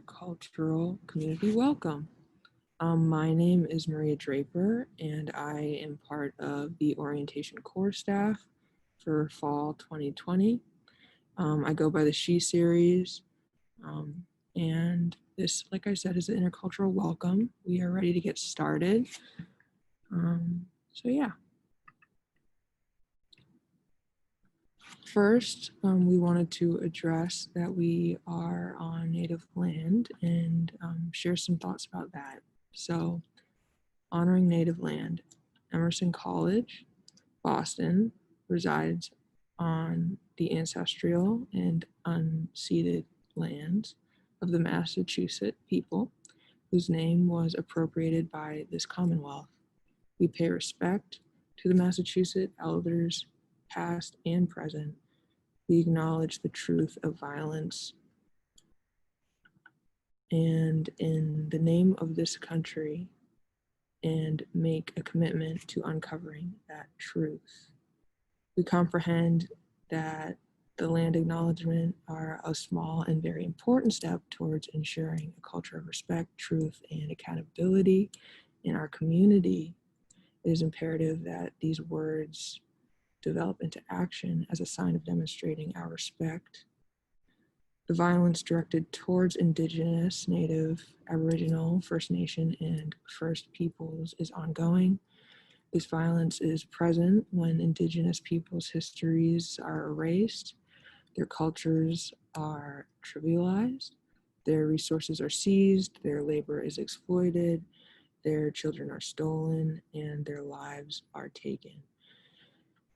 Intercultural Community Welcome. My name is Maria Draper, and I am part of the orientation core staff for fall 2020. I go by the She series, and this, like I said, is the Intercultural Welcome. We are ready to get started. So yeah. First, we wanted to address that we are on Native land and share some thoughts about that. So, honoring Native land, Emerson College, Boston, resides on the ancestral and unceded lands of the Massachusetts people, whose name was appropriated by this Commonwealth. We pay respect to the Massachusetts elders, past and present. We acknowledge the truth of violence. And in the name of this country, and make a commitment to uncovering that truth. We comprehend that the land acknowledgement are a small and very important step towards ensuring a culture of respect, truth, and accountability in our community. It is imperative that these words develop into action as a sign of demonstrating our respect. The violence directed towards Indigenous, Native, Aboriginal, First Nation, and First Peoples is ongoing. This violence is present when Indigenous peoples' histories are erased, their cultures are trivialized, their resources are seized, their labor is exploited, their children are stolen, and their lives are taken.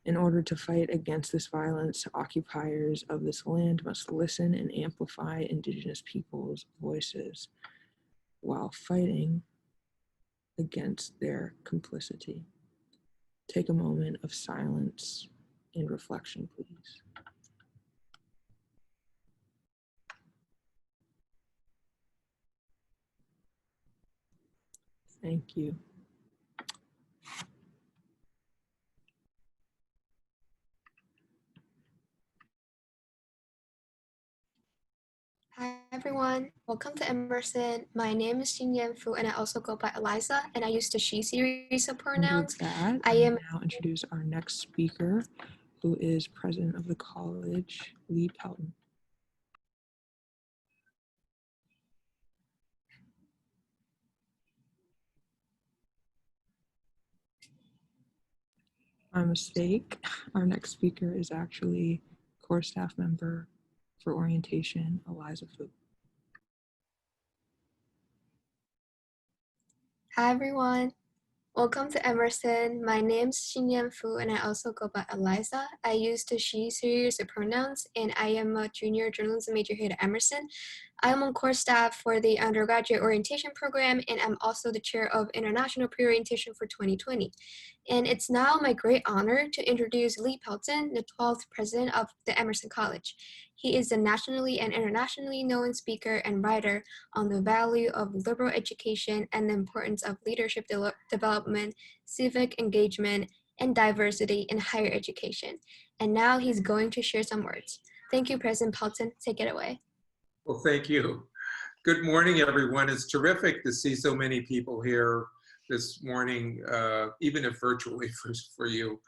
In order to fight against this violence, occupiers of this land must listen and amplify Indigenous peoples' voices while fighting against their complicity. Take a moment of silence and reflection, please. Thank you. Hi everyone, welcome to Emerson. My name is Xinyan Fu and I also go by Eliza and I use the she series of pronouns. I am now introduce our next speaker, who is president of the college, Lee Pelton. My mistake, our next speaker is actually core staff member for orientation, Eliza Fu. Hi everyone, welcome to Emerson. My name is Xinyan Fu and I also go by Eliza. I use the she series of pronouns and I am a junior journalism major here at Emerson. I am on core staff for the undergraduate orientation program and I'm also the chair of International Pre-Orientation for 2020. And it's now my great honor to introduce Lee Pelton, the 12th president of the Emerson College. He is a nationally and internationally known speaker and writer on the value of liberal education and the importance of leadership development, civic engagement, and diversity in higher education. And now he's going to share some words. Thank you, President Pelton. Take it away. Well, thank you. Good morning, everyone. It's terrific to see so many people here this morning, even if virtually for you.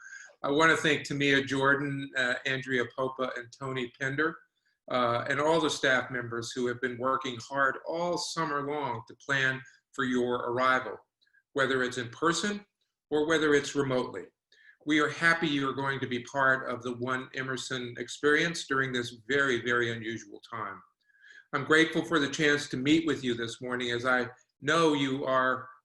I want to thank Tamia Jordan, Andrea Popa, and Tony Pender, and all the staff members who have been working hard all summer long to plan for your arrival, whether it's in person or whether it's remotely. We are happy you are going to be part of the One Emerson experience during this very, very unusual time. I'm grateful for the chance to meet with you this morning, as I know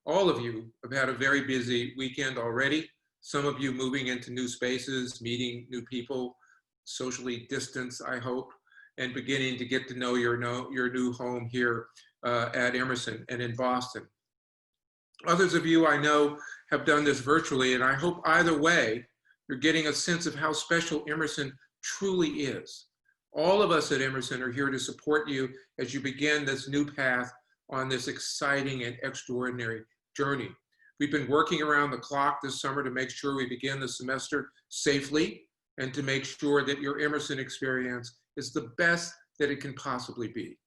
all of you have had a very busy weekend already. Some of you moving into new spaces, meeting new people, socially distanced, I hope, and beginning to get to know your new home here at Emerson and in Boston. Others of you I know have done this virtually, and I hope either way, you're getting a sense of how special Emerson truly is. All of us at Emerson are here to support you as you begin this new path on this exciting and extraordinary journey. We've been working around the clock this summer to make sure we begin the semester safely and to make sure that your Emerson experience is the best that it can possibly be.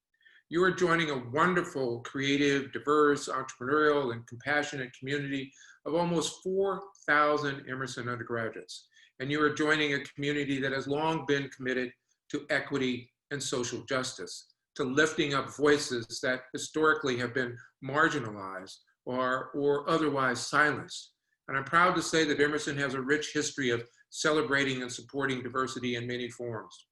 You are joining a wonderful, creative, diverse, entrepreneurial, and compassionate community of almost 4,000 Emerson undergraduates. And you are joining a community that has long been committed to equity and social justice, to lifting up voices that historically have been marginalized or otherwise silenced. And I'm proud to say that Emerson has a rich history of celebrating and supporting diversity in many forms.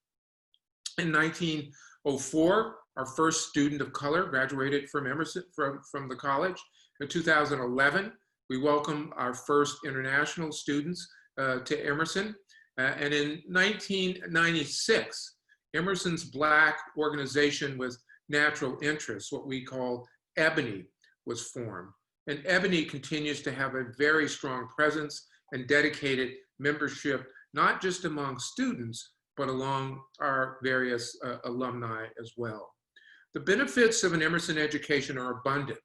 In 1904, our first student of color graduated from Emerson, from the college. In 2011, we welcomed our first international students to Emerson. And in 1996, Emerson's Black organization with natural interests, what we call Ebony, was formed. And Ebony continues to have a very strong presence and dedicated membership, not just among students, but along our various alumni as well. The benefits of an Emerson education are abundant,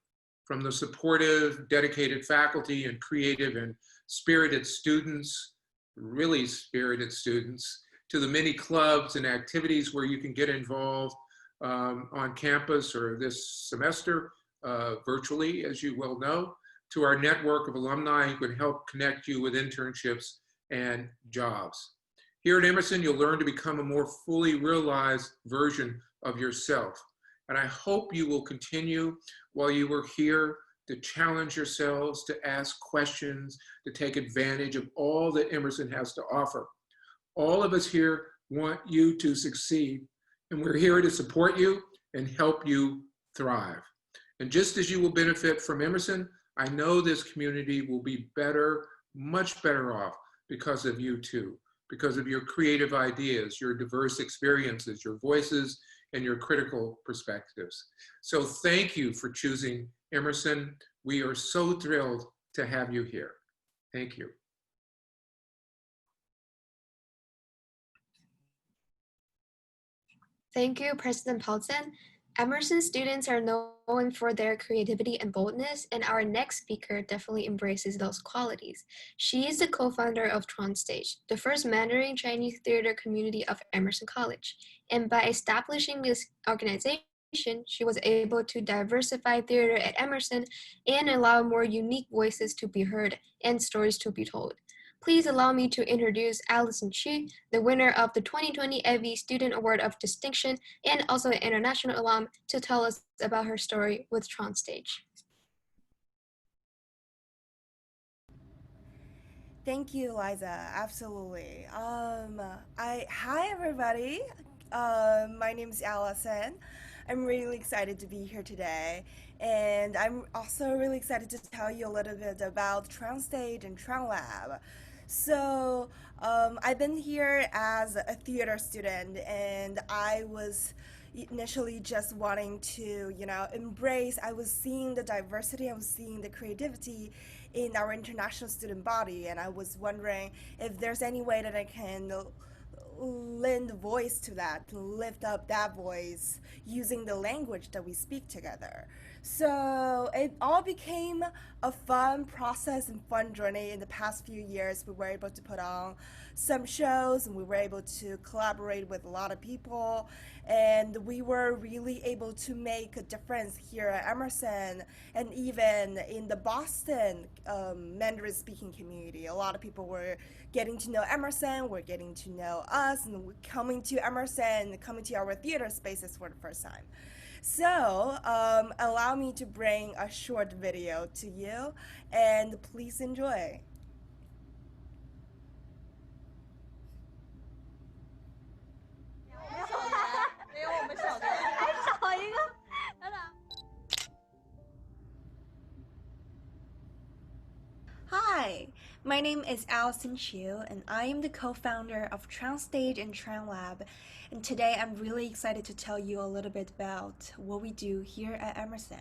from the supportive, dedicated faculty and creative and spirited students, really spirited students, to the many clubs and activities where you can get involved on campus or this semester virtually, as you well know, to our network of alumni who can help connect you with internships and jobs. Here at Emerson, you'll learn to become a more fully realized version of yourself. And I hope you will continue while you are here to challenge yourselves, to ask questions, to take advantage of all that Emerson has to offer. All of us here want you to succeed, and we're here to support you and help you thrive. And just as you will benefit from Emerson, I know this community will be better, much better off because of you too, because of your creative ideas, your diverse experiences, your voices, and your critical perspectives. So thank you for choosing Emerson. We are so thrilled to have you here. Thank you. Thank you, President Paulson. Emerson students are known for their creativity and boldness, and our next speaker definitely embraces those qualities. She is the co-founder of TransStage, the first Mandarin Chinese theater community of Emerson College. And by establishing this organization, she was able to diversify theater at Emerson and allow more unique voices to be heard and stories to be told. Please allow me to introduce Allison Chu, the winner of the 2020 EVI Student Award of Distinction and also an international alum, to tell us about her story with TransStage. Thank you, Liza. Absolutely. Hi everybody. My name is Allison. I'm really excited to be here today, and I'm also really excited to tell you a little bit about TransStage and TransLab. So, I've been here as a theater student, and I was initially just wanting to, embrace. I was seeing the diversity, I was seeing the creativity in our international student body, and I was wondering if there's any way that I can lend voice to that, to lift up that voice using the language that we speak together. So it all became a fun process and fun journey in the past few years. We were able to put on some shows, and we were able to collaborate with a lot of people, and we were really able to make a difference here at Emerson and even in the Boston Mandarin speaking community. A lot of people were getting to know Emerson, were getting to know us, and coming to Emerson, coming to our theater spaces for the first time. So allow me to bring a short video to you, and please enjoy. Hi, my name is Allison Chu, and I am the co-founder of TransStage and TransLab. And today I'm really excited to tell you a little bit about what we do here at Emerson.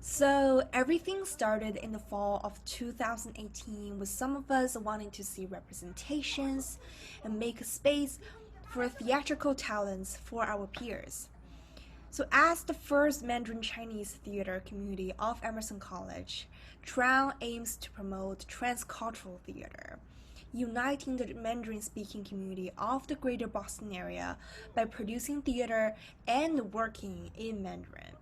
So everything started in the fall of 2018 with some of us wanting to see representations and make a space for theatrical talents for our peers. So as the first Mandarin Chinese theater community of Emerson College, Tran aims to promote transcultural theater, uniting the Mandarin-speaking community of the greater Boston area by producing theater and working in Mandarin.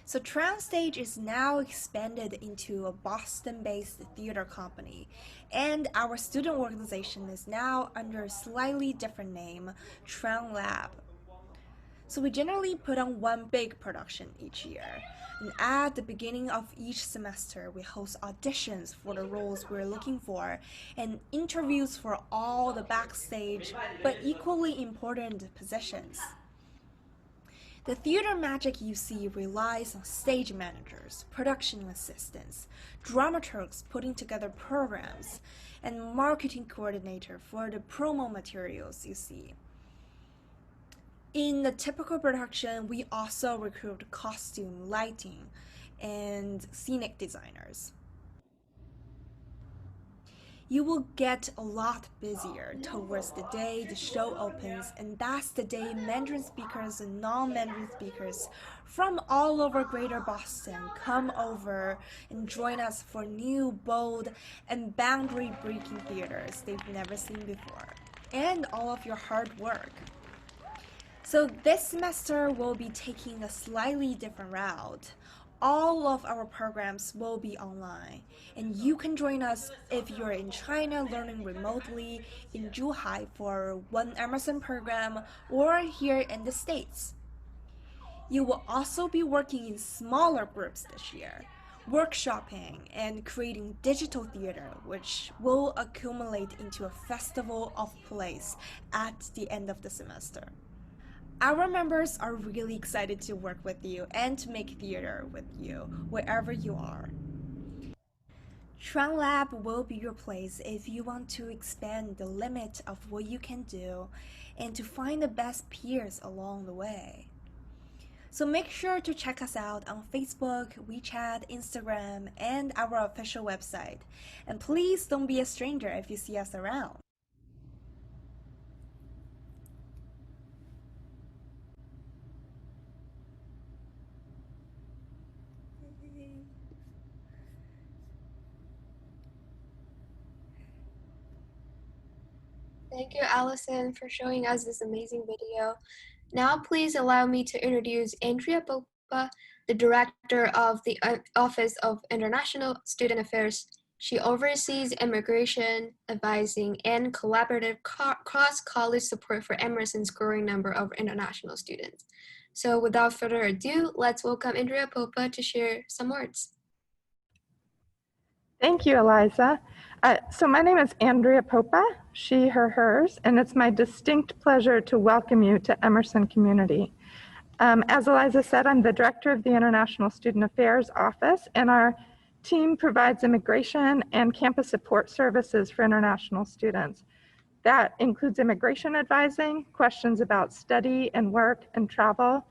So Transtage is now expanded into a Boston-based theater company, and our student organization is now under a slightly different name, Tran Lab. So we generally put on one big production each year, and at the beginning of each semester, we host auditions for the roles we're looking for and interviews for all the backstage but equally important positions. The theater magic you see relies on stage managers, production assistants, dramaturgs putting together programs, and marketing coordinator for the promo materials you see. In the typical production, we also recruit costume, lighting, and scenic designers. You will get a lot busier towards the day the show opens, and that's the day Mandarin speakers and non-Mandarin speakers from all over Greater Boston come over and join us for new, bold, and boundary-breaking theaters they've never seen before, and all of your hard work. So this semester we'll be taking a slightly different route. All of our programs will be online, and you can join us if you're in China learning remotely, in Zhuhai for one Emerson program, or here in the States. You will also be working in smaller groups this year, workshopping and creating digital theater, which will accumulate into a festival of plays at the end of the semester. Our members are really excited to work with you and to make theater with you wherever you are. Tran Lab will be your place if you want to expand the limit of what you can do and to find the best peers along the way. So make sure to check us out on Facebook, WeChat, Instagram, and our official website. And please don't be a stranger if you see us around. Thank you, Allison, for showing us this amazing video. Now, please allow me to introduce Andrea Popa, the Director of the Office of International Student Affairs. She oversees immigration, advising, and collaborative cross-college support for Emerson's growing number of international students. So without further ado, let's welcome Andrea Popa to share some words. Thank you, Eliza. So my name is Andrea Popa, she, her, hers, and it's my distinct pleasure to welcome you to Emerson Community. As Eliza said, I'm the director of the International Student Affairs Office, and our team provides immigration and campus support services for international students. That includes immigration advising, questions about study and work and travel,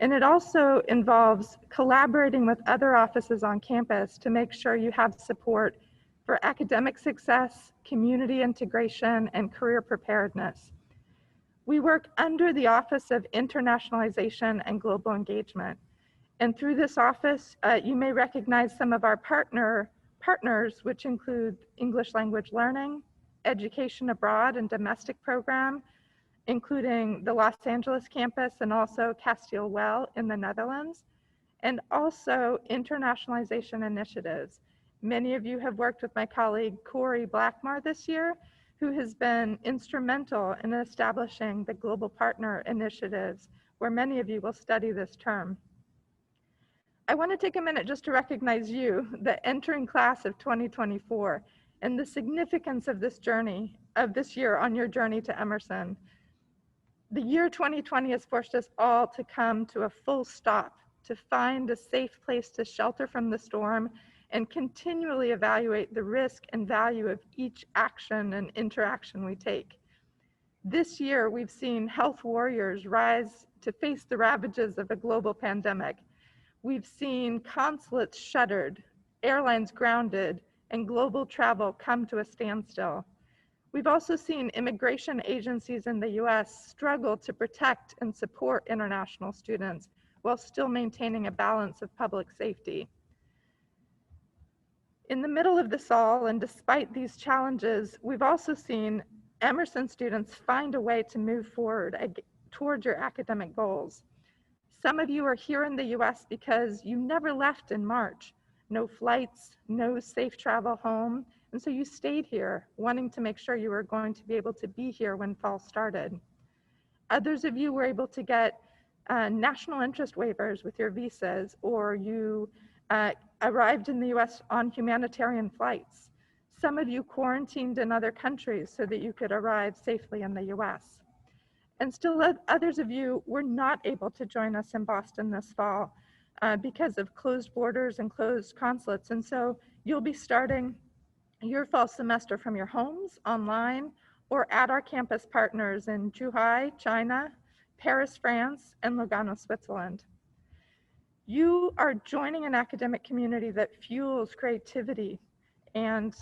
and it also involves collaborating with other offices on campus to make sure you have support for academic success, community integration, and career preparedness. We work under the Office of Internationalization and Global Engagement. And through this office, you may recognize some of our partners, which include English language learning, education abroad and domestic program, including the Los Angeles campus and also Castile Well in the Netherlands, and also internationalization initiatives. Many of you have worked with my colleague Corey Blackmar this year, who has been instrumental in establishing the Global Partner Initiatives, where many of you will study this term. I want to take a minute just to recognize you, the entering class of 2024, and the significance of this journey, of this year on your journey to Emerson. The year 2020 has forced us all to come to a full stop, to find a safe place to shelter from the storm and continually evaluate the risk and value of each action and interaction we take. This year, we've seen health warriors rise to face the ravages of a global pandemic. We've seen consulates shuttered, airlines grounded, and global travel come to a standstill. We've also seen immigration agencies in the US struggle to protect and support international students while still maintaining a balance of public safety. In the middle of this all, and despite these challenges, we've also seen Emerson students find a way to move forward toward your academic goals. Some of you are here in the US because you never left in March. No flights, no safe travel home, and so you stayed here, wanting to make sure you were going to be able to be here when fall started. Others of you were able to get national interest waivers with your visas, or you arrived in the US on humanitarian flights. Some of you quarantined in other countries so that you could arrive safely in the US. And still others of you were not able to join us in Boston this fall because of closed borders and closed consulates. And so you'll be starting your fall semester from your homes, online, or at our campus partners in Zhuhai, China, Paris, France, and Lugano, Switzerland. You are joining an academic community that fuels creativity and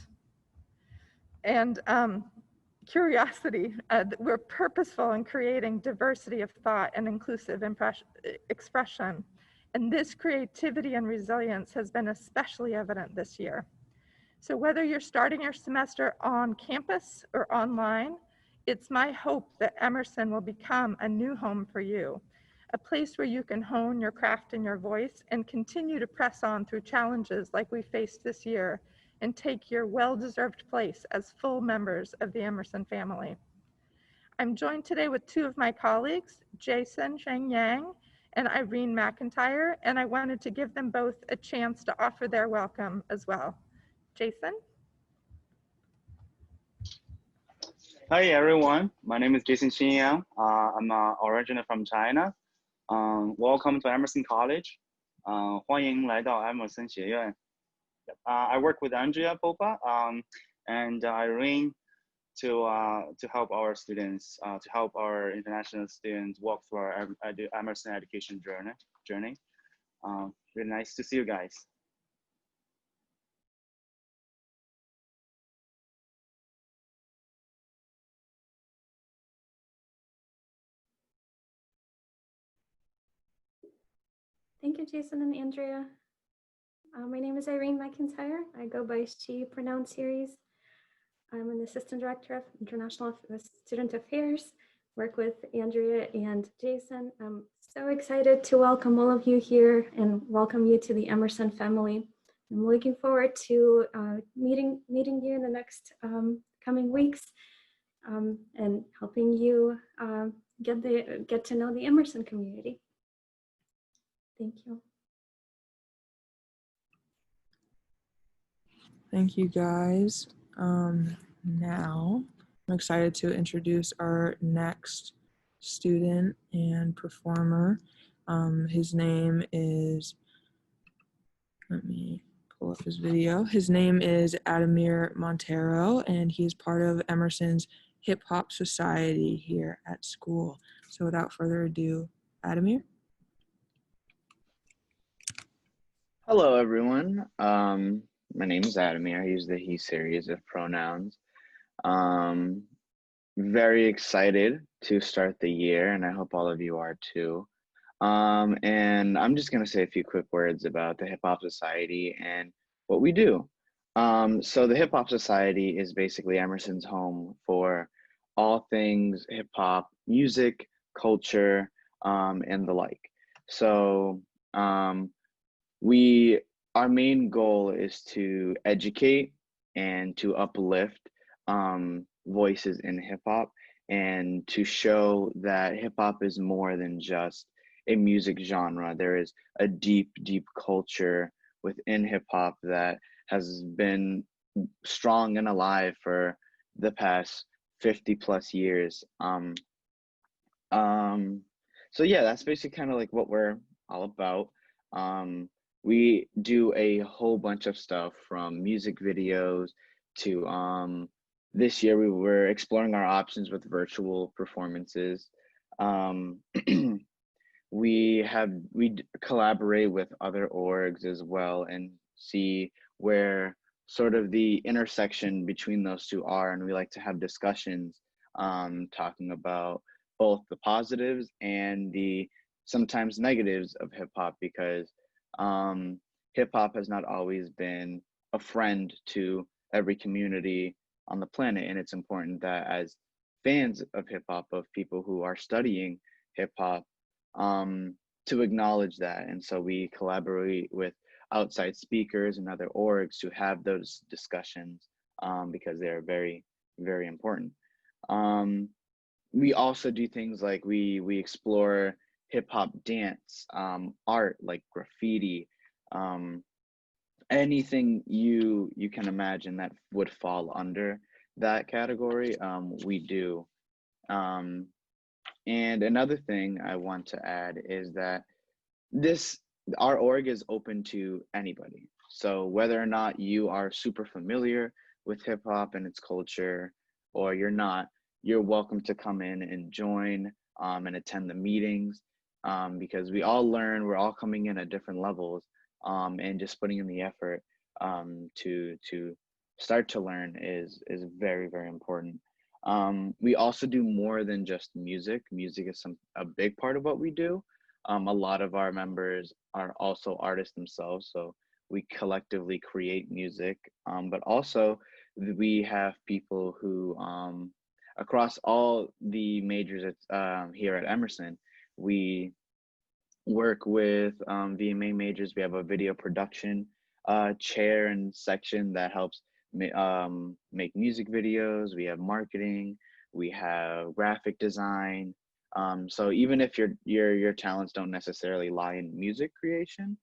curiosity. We're purposeful in creating diversity of thought and inclusive expression. And this creativity and resilience has been especially evident this year. So whether you're starting your semester on campus or online, it's my hope that Emerson will become a new home for you, a place where you can hone your craft and your voice and continue to press on through challenges like we faced this year and take your well-deserved place as full members of the Emerson family. I'm joined today with two of my colleagues, Jason Sheng Yang and Irene McIntyre, and I wanted to give them both a chance to offer their welcome as well. Jason? Hi everyone, my name is Jason Xinyang. I'm originally from China. Welcome to Emerson College. 欢迎来到 Emerson 学院. I work with Andrea Popa and Irene to help our students, to help our international students walk through our Emerson education journey. Really nice to see you guys. Thank you, Jason and Andrea. My name is Irene McIntyre. I go by she pronoun series. I'm an assistant director of international student affairs, work with Andrea and Jason. I'm so excited to welcome all of you here and welcome you to the Emerson family. I'm looking forward to meeting you in the next coming weeks and helping you get to know the Emerson community. Thank you. Thank you, guys. Now, I'm excited to introduce our next student and performer. His name is, let me pull up his video. His name is Ademir Montero, and he is part of Emerson's Hip Hop Society here at school. So without further ado, Ademir. Hello, everyone. My name is Ademir. I use the he series of pronouns. Very excited to start the year, and I hope all of you are too. And I'm just going to say a few quick words about the Hip Hop Society and what we do. So the Hip Hop Society is basically Emerson's home for all things hip hop, music, culture, and the like. So our main goal is to educate and to uplift voices in hip hop and to show that hip hop is more than just a music genre. There is a deep, deep culture within hip hop that has been strong and alive for the past 50 plus years. So yeah, that's basically kind of like what we're all about. We do a whole bunch of stuff from music videos to this year we were exploring our options with virtual performances. We collaborate with other orgs as well and see where sort of the intersection between those two are, and we like to have discussions talking about both the positives and the sometimes negatives of hip hop, because hip hop has not always been a friend to every community on the planet. And it's important that as fans of hip hop, of people who are studying hip hop, to acknowledge that. And so we collaborate with outside speakers and other orgs to have those discussions, because they're very, very important. We also do things like we explore hip hop dance, art like graffiti, anything you can imagine that would fall under that category, we do. And another thing I want to add is that our org is open to anybody. So whether or not you are super familiar with hip hop and its culture, or you're not, you're welcome to come in and join, and attend the meetings, because we all learn, we're all coming in at different levels, and just putting in the effort, to start to learn is very, very important. We also do more than just music. Music is a big part of what we do. A lot of our members are also artists themselves, so we collectively create music, but also we have people who, across all the majors here at Emerson, we work with VMA majors. We have a video production chair and section that helps make music videos. We have marketing, we have graphic design. So even if your talents don't necessarily lie in music creation,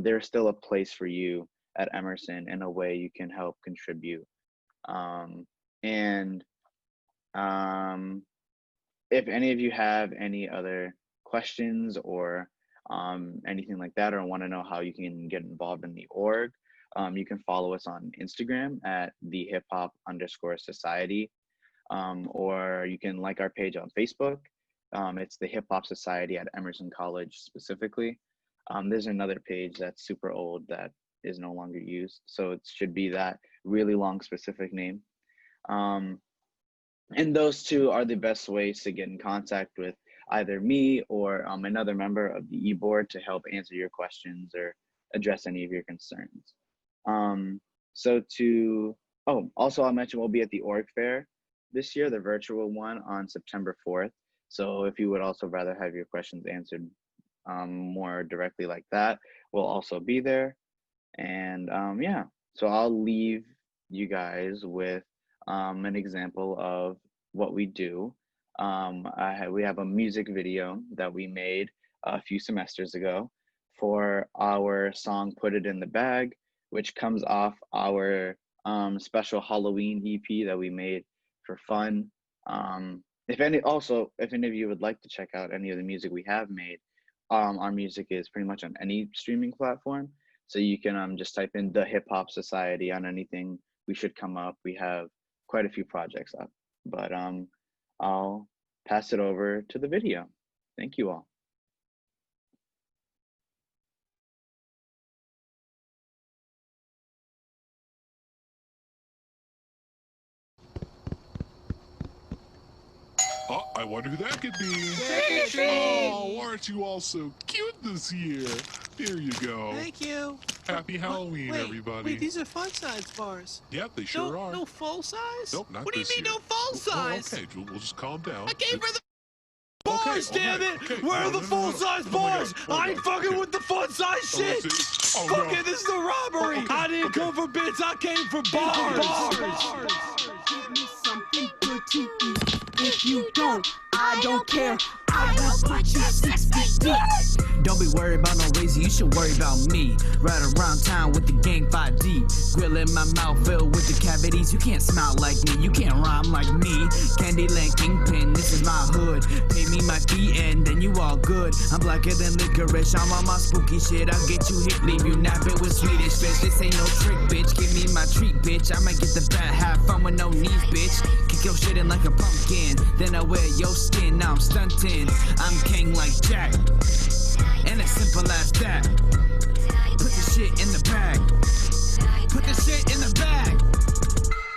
there's still a place for you at Emerson in a way you can help contribute. And if any of you have any other questions or anything like that, or want to know how you can get involved in the org, you can follow us on Instagram at @thehiphop_society, or you can like our page on Facebook. It's the Hip Hop Society at Emerson College specifically. There's another page that's super old that is no longer used, so it should be that really long specific name. And those two are the best ways to get in contact with either me or another member of the e-board to help answer your questions or address any of your concerns. Also I'll mention we'll be at the org fair this year, the virtual one, on September 4th. So if you would also rather have your questions answered more directly like that, we'll also be there. And yeah, so I'll leave you guys with an example of what we do. We have a music video that we made a few semesters ago for our song Put It in the Bag, which comes off our special Halloween EP that we made for fun. If any of you would like to check out any of the music we have made, our music is pretty much on any streaming platform. So you can just type in the Hip Hop Society on anything. We should come up. We have quite a few projects up, but I'll pass it over to the video. Thank you all. Oh, I wonder who that could be. Oh, aren't you all so cute this year? Here you go. Thank you. Happy Halloween, everybody. Wait, these are fun-size bars. Yep, they sure are. No full-size? Nope, not What do you this mean year. no full-size? Okay, we'll just calm down. I gave her the bars, Okay, damn alright, it! okay. Where No, are the no, no, no. full-size Oh my bars? God, oh I ain't God, fucking okay. with the fun-size shit! Oh, Fuck no. it, this is a robbery! Oh, okay, I didn't come for bits, I came for bars! Give me something good to eat. If you don't, I don't care. I will put you 6 feet deep. Don't be worried about no razor, you should worry about me. Ride around town with the gang 5 deep. Grill in my mouth filled with the cavities. You can't smile like me, you can't rhyme like me. Candyland Kingpin, this is my hood. Pay me my fee and then you all good. I'm blacker than licorice, I'm on my spooky shit. I'll get you hit, leave you napping with Swedish fish. This ain't no trick, bitch, give me my treat, bitch. I might get the bat, have fun with no knees, bitch. Kick your shit in like a pumpkin, then I wear your skin, now I'm stunting. I'm king like Jack, and it's simple as that. Put the shit in the bag. Put the shit in the bag.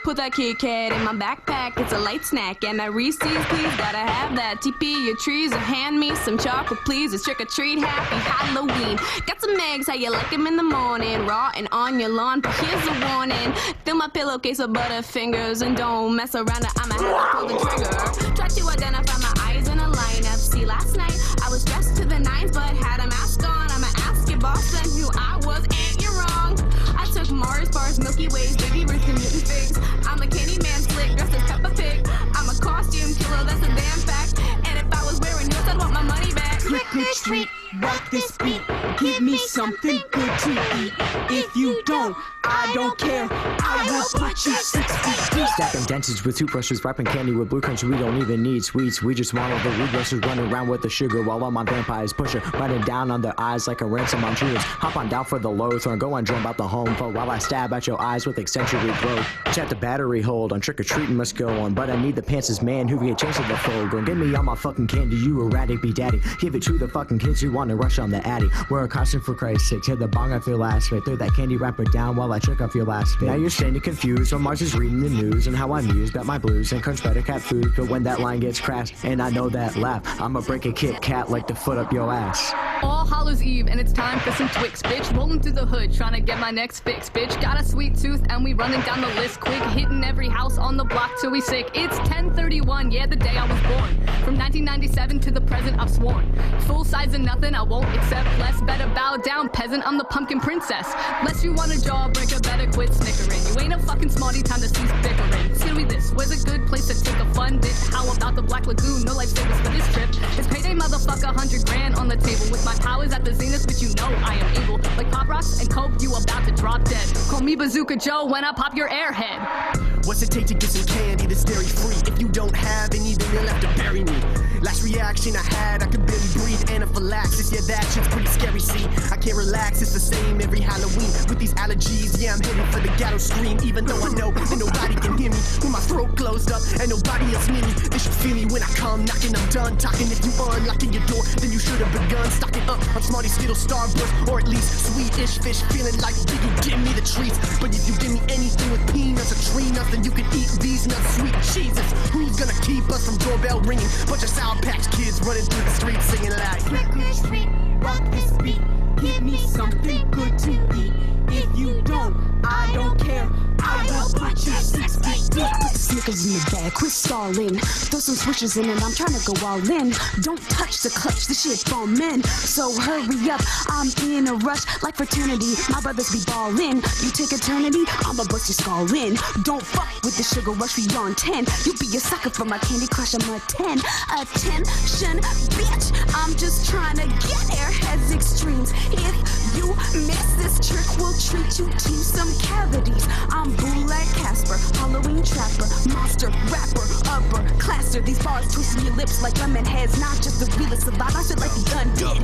Put that Kit Kat in my backpack, it's a light snack. And my Reese's, please, gotta have that. TP your trees or hand me some chocolate, please. It's trick or treat, happy Halloween. Got some eggs, how you like them in the morning. Raw and on your lawn, but here's a warning. Fill my pillowcase with butterfingers and don't mess around or I'ma have to pull the trigger. Try to identify my eyes in a lineup. See, last night I was dressed to the nines but had a mask on. I'ma ask your boss then who I was, and you're wrong. I took Mars bars, Milky Ways, Baby Ruth, and Mutant Figs. I'm a candy man slick, dressed as Peppa Pig. I'm a costume killer, that's a damn fact. And if I was wearing yours, I'd want my money back. Trick or treat, rock this beat. Give me something good to eat. If you don't, I don't care. I will put you 6 feet deep. Stacking dentures with toothbrushes, wrapping candy with blue country. We don't even need sweets. We just want all the weed rushers running around with the sugar while all my vampires push it, running down on their eyes like a ransom on Judas. Hop on down for the low thorn, go on drum about the home for while I stab at your eyes with accentuate growth. Chat the battery hold on trick or treating must go on, but I need the pants' man who can change to the fold. Go give me all my fucking candy, you erratic be daddy. Give it to the fucking kids who want to rush on the addy. Wear a costume for Christ's sake, tear the bong off your last fit. Throw that candy wrapper down while I trick off your last fit. Now you're standing confused when Mars is reading the news and how I muse about my blues and crunch better cat food. But when that line gets crashed and I know that laugh, I'ma break a Kit Kat like the foot up your ass. All Hallows Eve and it's time for some Twix, bitch. Rolling through the hood, trying to get my next fix, bitch. Got a sweet tooth and we running down the list quick, hitting every house on the block till we sick. It's 10/31, yeah, the day I was born. From 1997 to the present, I've sworn. Full size and nothing, I won't accept less. Better bow down, peasant, I'm the pumpkin princess. Less you want a jawbreaker, better quit snickering. You ain't a fucking smarty, time to cease bickering. Silly this, where's a good place to take a fun dip? How about the Black Lagoon? No lifesavers for this trip. It's payday, motherfucker, 100 grand on the table. With my powers at the zenith, but you know I am able. Like Pop Rocks and Coke, you about to drop dead. Call me Bazooka Joe when I pop your airhead. What's it take to get some candy that's dairy free? If you don't have any, then you'll have to bury me. Last reaction I had, I could barely breathe. Anaphylaxis, yeah, that shit's pretty scary. See, I can't relax, it's the same every Halloween. With these allergies, yeah, I'm heading for the ghetto scream. Even though I know that nobody can hear me, with my throat closed up and nobody else near me. They should feel me when I come knocking. I'm done talking. If you unlocking your door, then you should have begun stocking up on Smarty Skittles, Starburst, or at least Swedish fish. Feeling like Biggie, give me the treats. But if you give me anything with peanuts or tree nuts, then you can eat these nuts. Sweet Jesus, who's gonna keep us from doorbell ringing? Bunch of Sour Patch Kids running through the streets singing like Trick or treat, rock this beat. Give me something good to eat. If you don't, I don't care. I will put you 6 feet deep. Put the Snickers in the bag, quit stalling. Throw some swishers in it, I'm trying to go all in. Don't touch the clutch, the shit bombing. So hurry up, I'm in a rush like fraternity. My brothers be ballin'. You take eternity, I'ma bust your skull in. Don't fuck with the sugar rush, we on 10. You be a sucker for my Candy Crush, I'm a 10. Attention, bitch, I'm just trying to get airheads extremes. If you miss this trick, we'll treat you to some cavities. I'm Boo like Casper, Halloween trapper, monster, rapper, upper classer. These bars twisting your lips like lemon heads. Not just the realest of I feel like the gun did.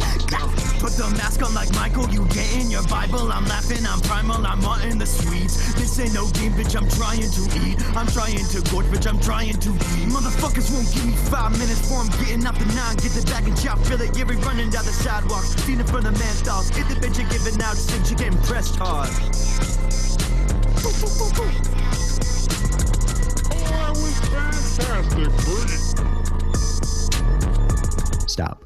Put the mask on like Michael, you get in your Bible. I'm laughing, I'm primal, I'm wanting the sweets. This ain't no game, bitch, I'm trying to eat. I'm trying to gorge, bitch, I'm trying to eat. Motherfuckers won't give me 5 minutes before I'm getting up the 9. Get the bag and chop, feel it, yeah, we running down the sidewalk. Seen it from the menthols. If the bitch ain't giving out shit, she getting pressed hard. That was fantastic, Bert. Stop.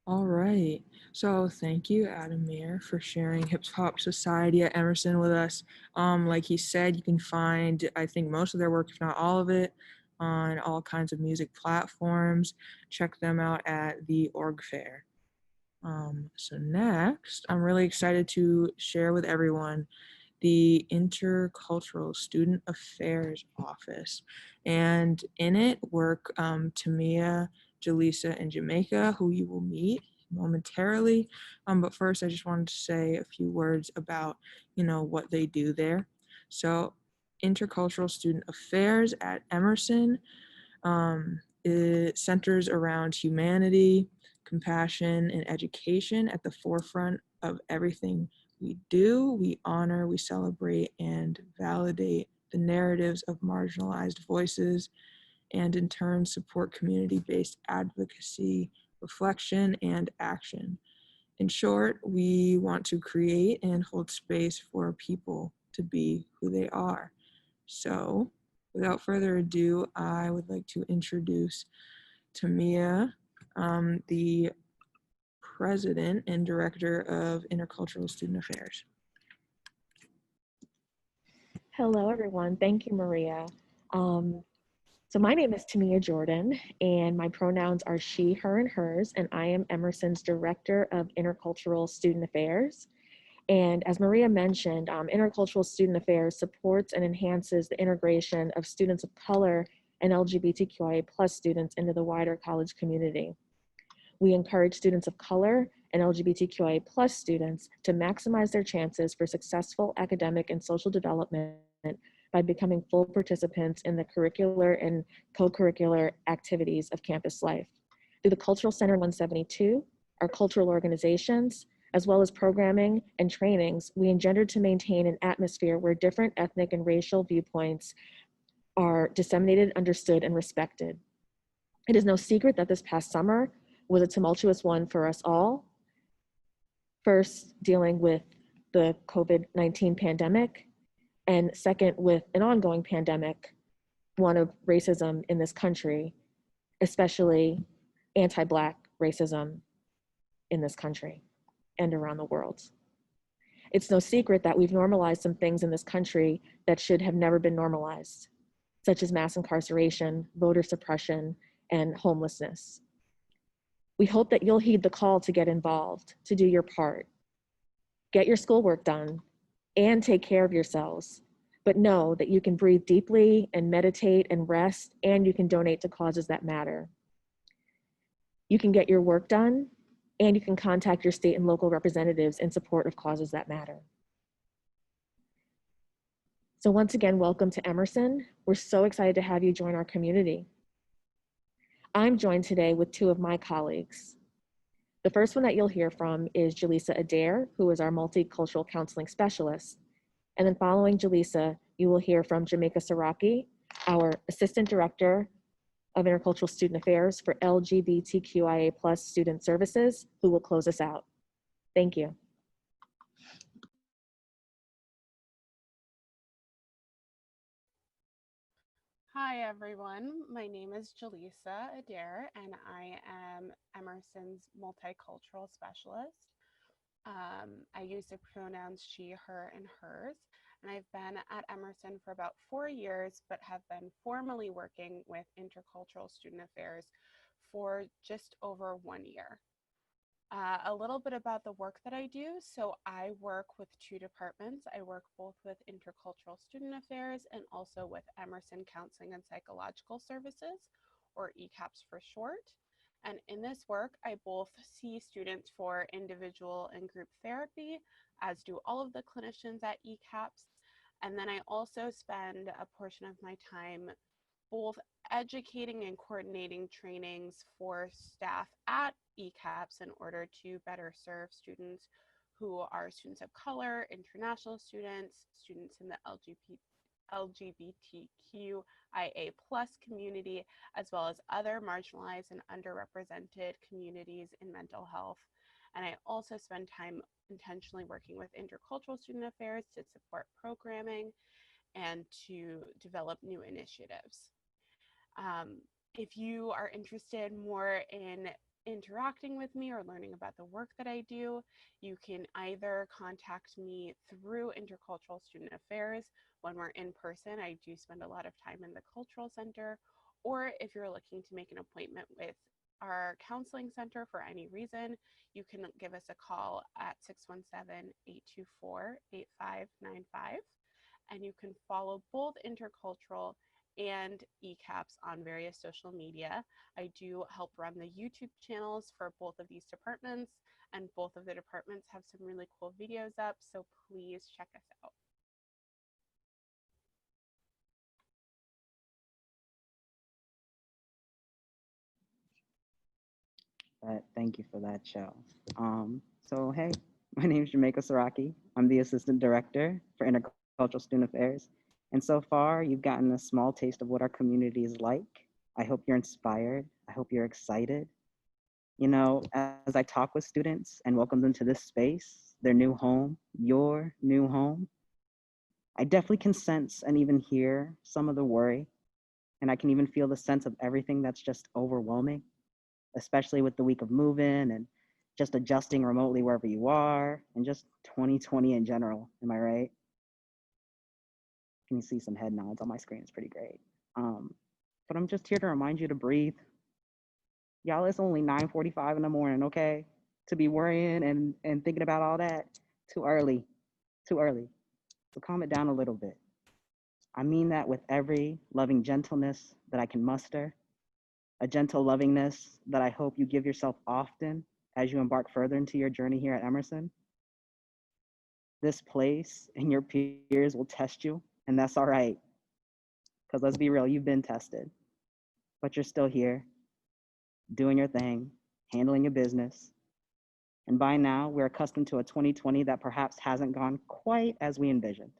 All right. So thank you, Adamir, for sharing Hip Hop Society at Emerson with us. Like he said, you can find, I think, most of their work, if not all of it, on all kinds of music platforms. Check them out at the Org Fair. So next, I'm really excited to share with everyone the Intercultural Student Affairs Office. And in it work Tamia, Jaleesa, and Jamaica, who you will meet momentarily. But first, I just wanted to say a few words about, what they do there. So Intercultural Student Affairs at Emerson. It centers around humanity, compassion, and education at the forefront of everything we do. We honor, we celebrate, and validate the narratives of marginalized voices, and in turn support community-based advocacy, reflection, and action. In short, we want to create and hold space for people to be who they are. So, without further ado, I would like to introduce Tamia, the President and Director of Intercultural Student Affairs. Hello, everyone. Thank you, Maria. So my name is Tamia Jordan, and my pronouns are she, her, and hers, and I am Emerson's Director of Intercultural Student Affairs. And as Maria mentioned, Intercultural Student Affairs supports and enhances the integration of students of color and LGBTQIA+ students into the wider college community. We encourage students of color and LGBTQIA+ students to maximize their chances for successful academic and social development by becoming full participants in the curricular and co-curricular activities of campus life. Through the Cultural Center 172, our cultural organizations, as well as programming and trainings, we engender to maintain an atmosphere where different ethnic and racial viewpoints are disseminated, understood, and respected. It is no secret that this past summer was a tumultuous one for us all. First, dealing with the COVID-19 pandemic, and second, with an ongoing pandemic, one of racism in this country, especially anti-Black racism in this country and around the world. It's no secret that we've normalized some things in this country that should have never been normalized, such as mass incarceration, voter suppression, and homelessness. We hope that you'll heed the call to get involved, to do your part. Get your schoolwork done and take care of yourselves, but know that you can breathe deeply and meditate and rest, and you can donate to causes that matter. You can get your work done, and you can contact your state and local representatives in support of causes that matter. So once again, welcome to Emerson. We're so excited to have you join our community. I'm joined today with two of my colleagues. The first one that you'll hear from is Jaleesa Adair, who is our multicultural counseling specialist. And then following Jaleesa, you will hear from Jamaica Saraki, our Assistant Director of Intercultural Student Affairs for LGBTQIA+ Student Services, who will close us out. Thank you. Hi everyone, my name is Jaleesa Adair and I am Emerson's multicultural specialist. I use the pronouns she, her, and hers, and I've been at Emerson for about 4 years, but have been formally working with Intercultural Student Affairs for just over 1 year. A little bit about the work that I do. So I work with two departments. I work both with Intercultural Student Affairs and also with Emerson Counseling and Psychological Services, or ECAPS for short. And in this work, I both see students for individual and group therapy, as do all of the clinicians at ECAPS. And then I also spend a portion of my time both educating and coordinating trainings for staff at ECAPS in order to better serve students who are students of color, international students, students in the LGBTQIA+ community, as well as other marginalized and underrepresented communities in mental health. And I also spend time intentionally working with Intercultural Student Affairs to support programming and to develop new initiatives. If you are interested more in interacting with me or learning about the work that I do, you can either contact me through Intercultural Student Affairs when we're in person. I do spend a lot of time in the Cultural Center, or if you're looking to make an appointment with our counseling center for any reason, you can give us a call at 617-824-8595. And you can follow both Intercultural and ECAPS on various social media. I do help run the YouTube channels for both of these departments, and both of the departments have some really cool videos up, so please check us out. but thank you for that show. So hey, my name is Jamaica Saraki. I'm the Assistant Director for Intercultural Student Affairs. And so far, you've gotten a small taste of what our community is like. I hope you're inspired. I hope you're excited. You know, as I talk with students and welcome them to this space, their new home, your new home, I definitely can sense and even hear some of the worry. And I can even feel the sense of everything that's just overwhelming, especially with the week of moving and just adjusting remotely wherever you are and just 2020 in general. Am I right? Can you see some head nods on my screen? It's pretty great. But I'm just here to remind you to breathe. Y'all, it's only 9:45 in the morning, okay? To be worrying and thinking about all that, too early, too early. So calm it down a little bit. I mean that with every loving gentleness that I can muster, a gentle lovingness that I hope you give yourself often as you embark further into your journey here at Emerson. This place and your peers will test you, and that's all right. Because let's be real, you've been tested, but you're still here, doing your thing, handling your business. And by now, we're accustomed to a 2020 that perhaps hasn't gone quite as we envisioned.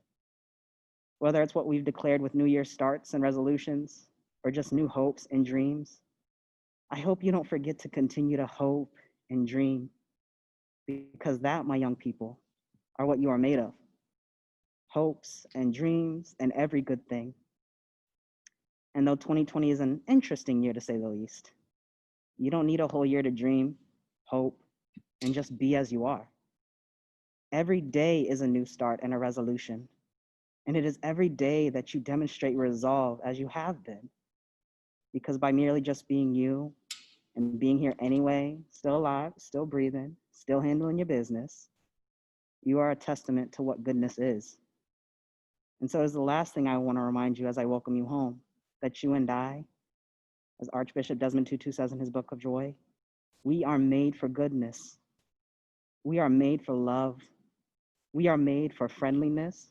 Whether it's what we've declared with New Year's starts and resolutions, or just new hopes and dreams, I hope you don't forget to continue to hope and dream, because that, my young people, are what you are made of. Hopes and dreams and every good thing. And though 2020 is an interesting year to say the least, you don't need a whole year to dream, hope, and just be as you are. Every day is a new start and a resolution. And it is every day that you demonstrate resolve as you have been. Because by merely just being you and being here anyway, still alive, still breathing, still handling your business, you are a testament to what goodness is. And so, as the last thing I want to remind you as I welcome you home, that you and I, as Archbishop Desmond Tutu says in his Book of Joy, we are made for goodness. We are made for love. We are made for friendliness.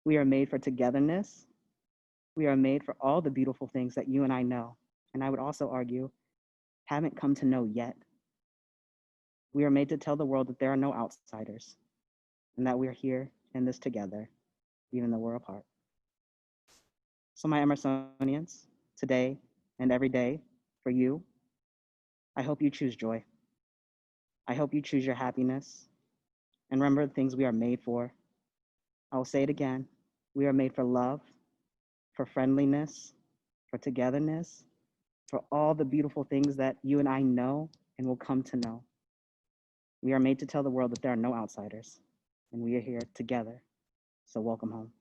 We are made for togetherness. We are made for all the beautiful things that you and I know, and I would also argue, haven't come to know yet. We are made to tell the world that there are no outsiders and that we're here in this together, even though we're apart. So my Emersonians, today and every day, for you, I hope you choose joy. I hope you choose your happiness. And remember the things we are made for. I will say it again. We are made for love, for friendliness, for togetherness, for all the beautiful things that you and I know and will come to know. We are made to tell the world that there are no outsiders, and we are here together. So welcome home.